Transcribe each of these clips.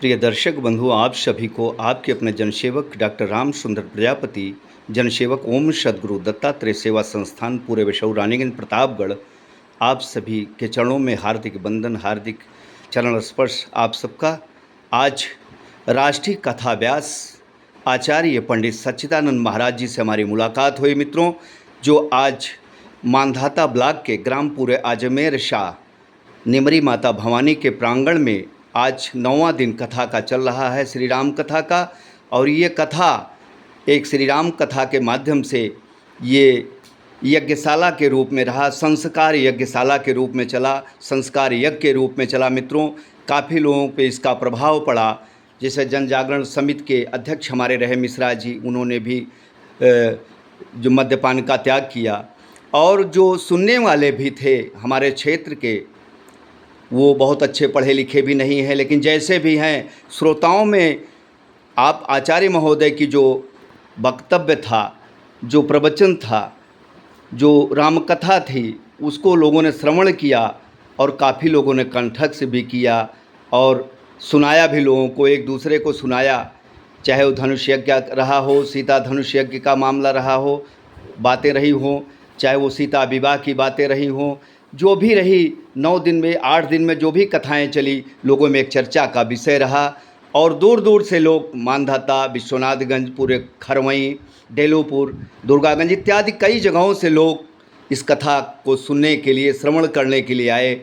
प्रिय दर्शक बंधु, आप सभी को आपके अपने जनसेवक डॉक्टर राम सुंदर प्रजापति, जनसेवक ओम सद्गुरु दत्तात्रेय सेवा संस्थान पूरे विशव रानीगंज प्रतापगढ़, आप सभी के चरणों में हार्दिक वंदन, हार्दिक चरण स्पर्श आप सबका। आज राष्ट्रीय कथा व्यास आचार्य पंडित सच्चिदानंद महाराज जी से हमारी मुलाकात हुई मित्रों, जो आज मांधाता ब्लॉक के ग्राम पूरे आजमेर शाह निमरी माता भवानी के प्रांगण में आज 9वां दिन कथा का चल रहा है, श्री राम कथा का। और ये कथा एक श्री राम कथा के माध्यम से ये यज्ञशाला के रूप में रहा, संस्कार यज्ञशाला के रूप में चला, संस्कार यज्ञ के रूप में चला मित्रों। काफ़ी लोगों पे इसका प्रभाव पड़ा। जैसे जन जागरण समिति के अध्यक्ष हमारे रहे मिश्रा जी, उन्होंने भी जो मद्यपान का त्याग किया, और जो सुनने वाले भी थे हमारे क्षेत्र के, वो बहुत अच्छे पढ़े लिखे भी नहीं हैं, लेकिन जैसे भी हैं श्रोताओं में आप आचार्य महोदय की जो वक्तव्य था, जो प्रवचन था, जो रामकथा थी, उसको लोगों ने श्रवण किया और काफ़ी लोगों ने कंठस्थ भी किया और सुनाया भी, लोगों को एक दूसरे को सुनाया। चाहे वो धनुष यज्ञ रहा हो, सीता धनुष यज्ञ का मामला रहा हो, बातें रही हों, चाहे वो सीता विवाह की बातें रही हों, जो भी रही 9 दिन में 8 दिन में जो भी कथाएं चली, लोगों में एक चर्चा का विषय रहा। और दूर दूर से लोग मांधाता, विश्वनाथगंज, पूरे खरवई, डेलोपुर, दुर्गागंज इत्यादि कई जगहों से लोग इस कथा को सुनने के लिए, श्रवण करने के लिए आए।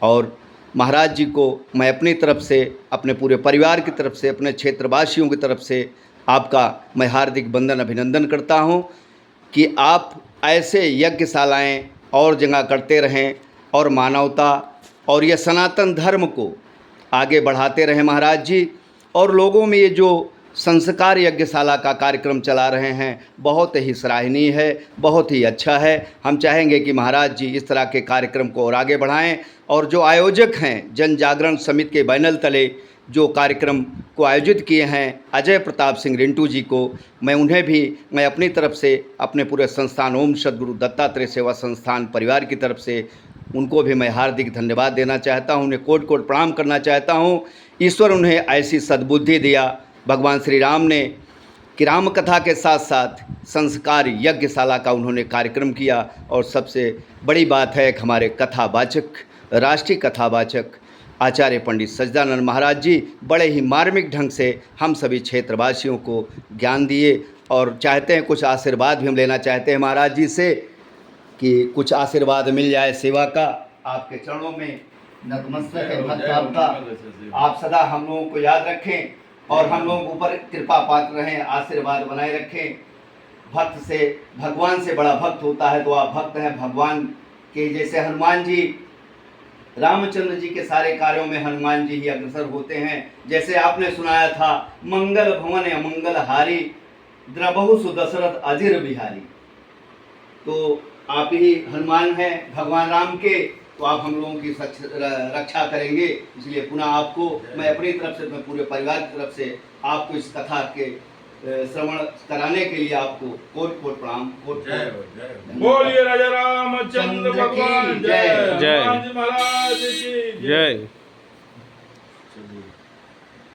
और महाराज जी को मैं अपनी तरफ से, अपने पूरे परिवार की तरफ से, अपने क्षेत्रवासियों की तरफ से आपका मैं हार्दिक वंदन, अभिनंदन करता हूँ कि आप ऐसे यज्ञशालाएँ और जगह करते रहें और मानवता और यह सनातन धर्म को आगे बढ़ाते रहें महाराज जी। और लोगों में ये जो संस्कार यज्ञशाला का कार्यक्रम चला रहे हैं, बहुत ही सराहनीय है, बहुत ही अच्छा है। हम चाहेंगे कि महाराज जी इस तरह के कार्यक्रम को और आगे बढ़ाएं। और जो आयोजक हैं जन जागरण समिति के बैनर तले जो कार्यक्रम को आयोजित किए हैं, अजय प्रताप सिंह रिंटू जी को, मैं अपनी तरफ से, अपने पूरे संस्थान ओम सद्गुरु दत्तात्रेय सेवा संस्थान परिवार की तरफ से उनको भी मैं हार्दिक धन्यवाद देना चाहता हूं, उन्हें कोटि कोटि प्रणाम करना चाहता हूं। ईश्वर उन्हें ऐसी सद्बुद्धि दिया भगवान श्री राम ने कि राम कथा के साथ साथ संस्कार यज्ञशाला का उन्होंने कार्यक्रम किया। और सबसे बड़ी बात है कि हमारे कथावाचक, राष्ट्रीय कथावाचक आचार्य पंडित सच्चिदानंद महाराज जी बड़े ही मार्मिक ढंग से हम सभी क्षेत्रवासियों को ज्ञान दिए। और चाहते हैं कुछ आशीर्वाद भी हम लेना चाहते हैं महाराज जी से कि कुछ आशीर्वाद मिल जाए सेवा का। आपके चरणों में नतमस्तक है भक्त आपका, आप सदा हम लोगों को याद रखें और हम लोगों के ऊपर कृपा पात्र रहें, आशीर्वाद बनाए रखें। भक्त से, भगवान से बड़ा भक्त होता है, तो आप भक्त हैं भगवान के। जैसे हनुमान जी, रामचंद्र जी के सारे कार्यों में हनुमान जी ही अग्रसर होते हैं। जैसे आपने सुनाया था, मंगल भवन अमंगल हारी, द्रबहु सुदशरथ अजिर बिहारी। तो आप ही हनुमान हैं भगवान राम के, तो आप हम लोगों की रक्षा करेंगे। इसलिए पुनः आपको मैं अपनी तरफ से, मैं पूरे परिवार की तरफ से आपको इस कथा के श्रवण कराने के लिए आपको कोटि कोटि प्रणाम, कोटि बोलिए राजा रामचंद्र भगवान जय, जय महाराज की जय।